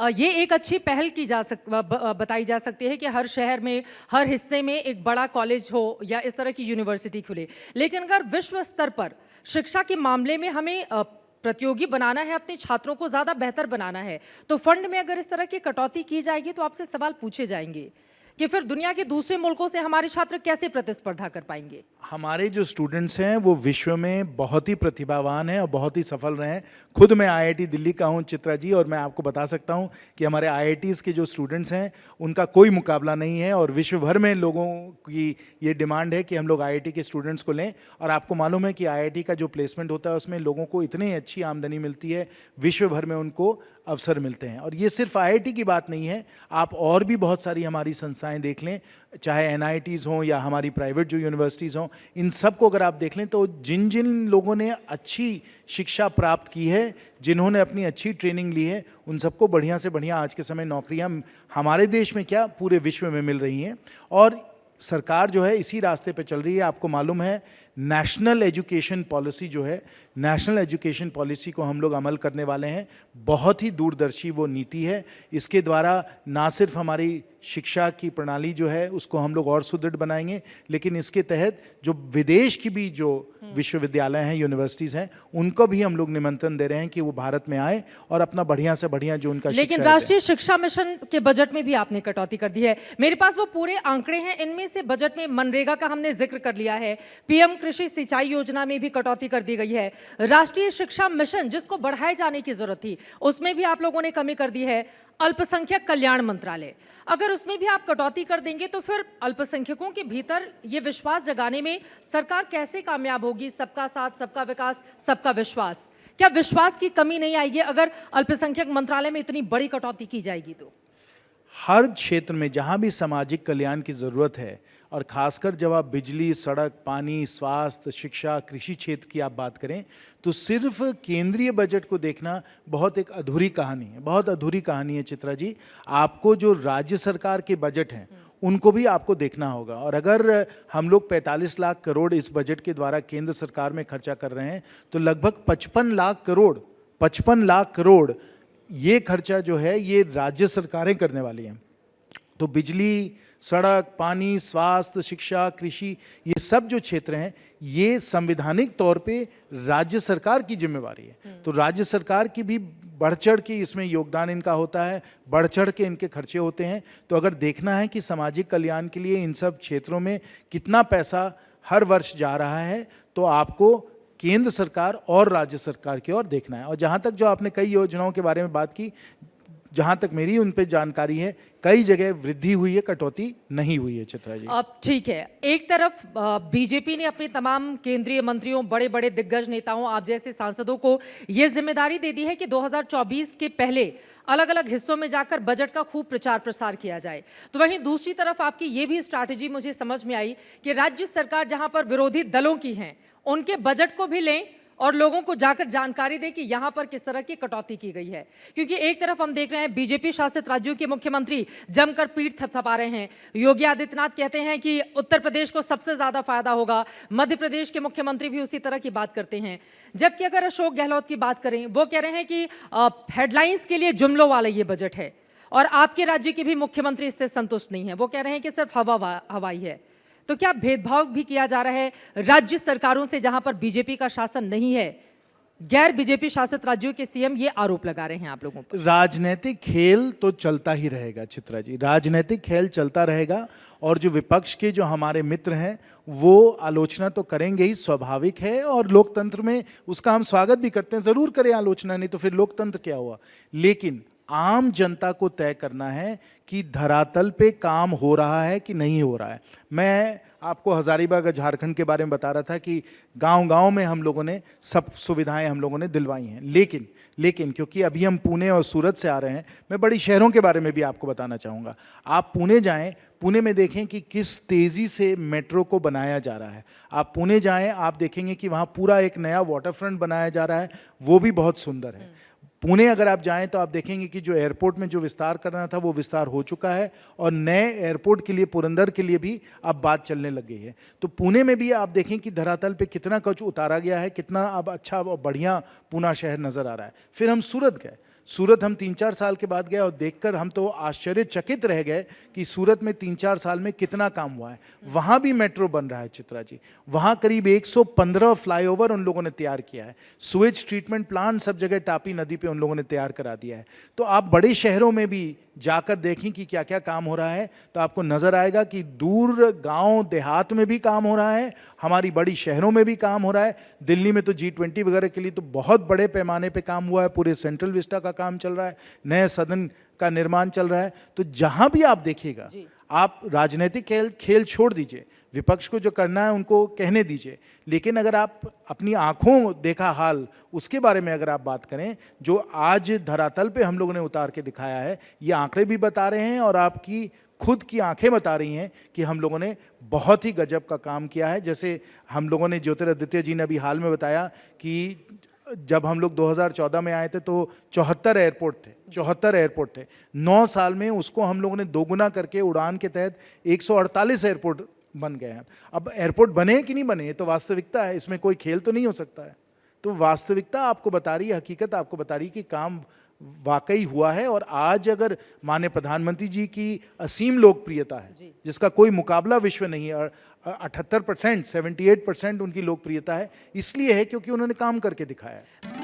ये एक अच्छी पहल की बताई जा सकती है कि हर शहर में, हर हिस्से में एक बड़ा कॉलेज हो या इस तरह की यूनिवर्सिटी खुले। लेकिन अगर विश्व स्तर पर शिक्षा के मामले में हमें प्रतियोगी बनाना है, अपने छात्रों को ज़्यादा बेहतर बनाना है, तो फंड में अगर इस तरह की कटौती की जाएगी तो आपसे सवाल पूछे जाएंगे कि फिर दुनिया के दूसरे मुल्कों से हमारे छात्र कैसे प्रतिस्पर्धा कर पाएंगे। हमारे जो स्टूडेंट्स हैं वो विश्व में बहुत ही प्रतिभावान हैं और बहुत ही सफल रहे हैं। खुद मैं आईआईटी दिल्ली का हूं चित्रा जी, और मैं आपको बता सकता हूं कि हमारे आईआईटीज़ के जो स्टूडेंट्स हैं उनका कोई मुकाबला नहीं है, और विश्व भर में लोगों की ये डिमांड है कि हम लोग आईआईटी के स्टूडेंट्स को लें। और आपको मालूम है कि आईआईटी का जो प्लेसमेंट होता है उसमें लोगों को इतनी अच्छी आमदनी मिलती है, विश्व भर में उनको अवसर मिलते हैं। और ये सिर्फ आईआईटी की बात नहीं है, आप और भी बहुत सारी हमारी संस्थाएं देख लें, चाहे एनआईटीज़ हों या हमारी प्राइवेट जो यूनिवर्सिटीज़ हों, इन सब को अगर आप देख लें तो जिन जिन लोगों ने अच्छी शिक्षा प्राप्त की है, जिन्होंने अपनी अच्छी ट्रेनिंग ली है, उन सबको बढ़िया से बढ़िया आज के समय नौकरियां हमारे देश में क्या पूरे विश्व में मिल रही हैं। और सरकार जो है इसी रास्ते पे चल रही है। आपको मालूम है नेशनल एजुकेशन पॉलिसी जो है, नेशनल एजुकेशन पॉलिसी को हम लोग अमल करने वाले हैं। बहुत ही दूरदर्शी वो नीति है। इसके द्वारा ना सिर्फ हमारी शिक्षा की प्रणाली जो है उसको हम लोग और सुदृढ़ बनाएंगे, लेकिन इसके तहत जो विदेश की भी जो विश्वविद्यालय हैं, यूनिवर्सिटीज़ हैं, उनको भी हम लोग निमंत्रण दे रहे हैं कि वो भारत में आए और अपना बढ़िया से बढ़िया जो उनका लेकिन राष्ट्रीय शिक्षा मिशन के बजट में भी आपने कटौती कर दी है। मेरे पास वो पूरे आंकड़े हैं, इनमें से बजट में मनरेगा का हमने जिक्र कर लिया है, पीएम कृषि सिंचाई योजना में भी कटौती कर दी गई है, राष्ट्रीय शिक्षा मिशन जिसको बढ़ाए जाने की जरूरत थी उसमें भी आप लोगों ने कमी कर दी है, अल्पसंख्यक कल्याण मंत्रालय, अगर उसमें भी आप कटौती कर देंगे तो फिर अल्पसंख्यकों के भीतर ये विश्वास जगाने में सरकार कैसे कामयाब होगी? सबका साथ, सबका विकास, सबका विश्वास, क्या विश्वास की कमी नहीं आएगी अगर अल्पसंख्यक मंत्रालय में इतनी बड़ी कटौती की जाएगी? तो हर क्षेत्र में जहां भी सामाजिक कल्याण की जरूरत है, और खासकर जब आप बिजली, सड़क, पानी, स्वास्थ्य, शिक्षा, कृषि क्षेत्र की आप बात करें, तो सिर्फ केंद्रीय बजट को देखना बहुत एक अधूरी कहानी है, बहुत अधूरी कहानी है चित्रा जी। आपको जो राज्य सरकार के बजट हैं उनको भी आपको देखना होगा। और अगर हम लोग 45 लाख करोड़ इस बजट के द्वारा केंद्र सरकार में खर्चा कर रहे हैं, तो लगभग 55 लाख करोड़ ये खर्चा जो है ये राज्य सरकारें करने वाली हैं। तो बिजली, सड़क, पानी, स्वास्थ्य, शिक्षा, कृषि, ये सब जो क्षेत्र हैं ये संवैधानिक तौर पे राज्य सरकार की जिम्मेवारी है। तो राज्य सरकार की भी बढ़ चढ़ के इसमें योगदान इनका होता है, बढ़ चढ़ के इनके खर्चे होते हैं। तो अगर देखना है कि सामाजिक कल्याण के लिए इन सब क्षेत्रों में कितना पैसा हर वर्ष जा रहा है, तो आपको केंद्र सरकार और राज्य सरकार की ओर देखना है। और जहाँ तक जो आपने कई योजनाओं के बारे में बात की, जहां तक मेरी उन पे जानकारी है, कई जगह वृद्धि हुई है, कटौती नहीं हुई है चित्रा जी। अब ठीक है, एक तरफ बीजेपी ने अपने तमाम केंद्रीय मंत्रियों, बड़े बड़े दिग्गज नेताओं, आप जैसे सांसदों को यह जिम्मेदारी दे दी है कि 2024 के पहले अलग अलग हिस्सों में जाकर बजट का खूब प्रचार प्रसार किया जाए। तो वहीं दूसरी तरफ आपकी ये भी स्ट्रैटेजी मुझे समझ में आई कि राज्य सरकार जहां पर विरोधी दलों की हैं उनके बजट को भी लें और लोगों को जाकर जानकारी दें कि यहां पर किस तरह की कटौती की गई है। क्योंकि एक तरफ हम देख रहे हैं बीजेपी शासित राज्यों के मुख्यमंत्री जमकर पीठ थपथपा रहे हैं। योगी आदित्यनाथ कहते हैं कि उत्तर प्रदेश को सबसे ज्यादा फायदा होगा, मध्य प्रदेश के मुख्यमंत्री भी उसी तरह की बात करते हैं। जबकि अगर अशोक गहलोत की बात करें, वो कह रहे हैं कि हेडलाइंस के लिए जुमलों वाला ये बजट है, और आपके राज्य के भी मुख्यमंत्री इससे संतुष्ट नहीं है, वो कह रहे हैं कि सिर्फ हवाई है। तो क्या भेदभाव भी किया जा रहा है राज्य सरकारों से जहां पर बीजेपी का शासन नहीं है? गैर बीजेपी शासित राज्यों के सीएम ये आरोप लगा रहे हैं आप लोगों पर। राजनीतिक खेल तो चलता ही रहेगा चित्रा जी, राजनीतिक खेल चलता रहेगा। और जो विपक्ष के जो हमारे मित्र हैं वो आलोचना तो करेंगे ही, स्वाभाविक है, और लोकतंत्र में उसका हम स्वागत भी करते हैं। जरूर करें आलोचना, नहीं तो फिर लोकतंत्र क्या हुआ। लेकिन आम जनता को तय करना है कि धरातल पे काम हो रहा है कि नहीं हो रहा है। मैं आपको हजारीबाग झारखंड के बारे में बता रहा था कि गांव-गांव में हम लोगों ने सब सुविधाएं हम लोगों ने दिलवाई हैं। लेकिन क्योंकि अभी हम पुणे और सूरत से आ रहे हैं, मैं बड़ी शहरों के बारे में भी आपको बताना चाहूँगा। आप पुणे जाएं, पुणे में देखें कि किस तेज़ी से मेट्रो को बनाया जा रहा है। आप पुणे जाएं, आप देखेंगे कि वहाँ पूरा एक नया वाटरफ्रंट बनाया जा रहा है, वो भी बहुत सुंदर है। पुणे अगर आप जाएं तो आप देखेंगे कि जो एयरपोर्ट में जो विस्तार करना था वो विस्तार हो चुका है, और नए एयरपोर्ट के लिए, पुरंदर के लिए भी अब बात चलने लग गई है। तो पुणे में भी आप देखें कि धरातल पे कितना कुछ उतारा गया है, कितना अब अच्छा और बढ़िया पुणे शहर नज़र आ रहा है। फिर हम सूरत गए। सूरत हम 3-4 साल के बाद गए और देखकर हम तो आश्चर्यचकित रह गए कि सूरत में 3-4 साल में कितना काम हुआ है। वहाँ भी मेट्रो बन रहा है चित्रा जी, वहाँ करीब 115 फ्लाईओवर उन लोगों ने तैयार किया है, सुएज ट्रीटमेंट प्लांट सब जगह तापी नदी पे उन लोगों ने तैयार करा दिया है। तो आप बड़े शहरों में भी जाकर देखें कि क्या क्या काम हो रहा है, तो आपको नजर आएगा कि दूर गांव देहात में भी काम हो रहा है, हमारी बड़ी शहरों में भी काम हो रहा है। दिल्ली में तो G20 वगैरह के लिए तो बहुत बड़े पैमाने पे काम हुआ है, पूरे सेंट्रल विस्टा का काम चल रहा है, नए सदन का निर्माण चल रहा है। तो जहां भी आप देखिएगा, आप राजनीतिक खेल छोड़ दीजिए, विपक्ष को जो करना है उनको कहने दीजिए, लेकिन अगर आप अपनी आंखों देखा हाल उसके बारे में अगर आप बात करें, जो आज धरातल पे हम लोगों ने उतार के दिखाया है, ये आंकड़े भी बता रहे हैं और आपकी खुद की आंखें बता रही हैं कि हम लोगों ने बहुत ही गजब का काम किया है। जैसे हम लोगों ने, ज्योतिरादित्य जी ने अभी हाल में बताया कि जब हम लोग 2014 में आए थे तो 74 एयरपोर्ट थे। 9 साल में उसको हम लोगों ने दोगुना करके उड़ान के तहत 148 एयरपोर्ट बन गए हैं। अब एयरपोर्ट बने कि नहीं बने, ये तो वास्तविकता है, इसमें कोई खेल तो नहीं हो सकता है। तो वास्तविकता आपको बता रही है, हकीकत आपको बता रही है कि काम वाकई हुआ है। और आज अगर माननीय प्रधानमंत्री जी की असीम लोकप्रियता है, जिसका कोई मुकाबला विश्व नहीं है, और 78%, 78% उनकी लोकप्रियता है, इसलिए है क्योंकि उन्होंने काम करके दिखाया है।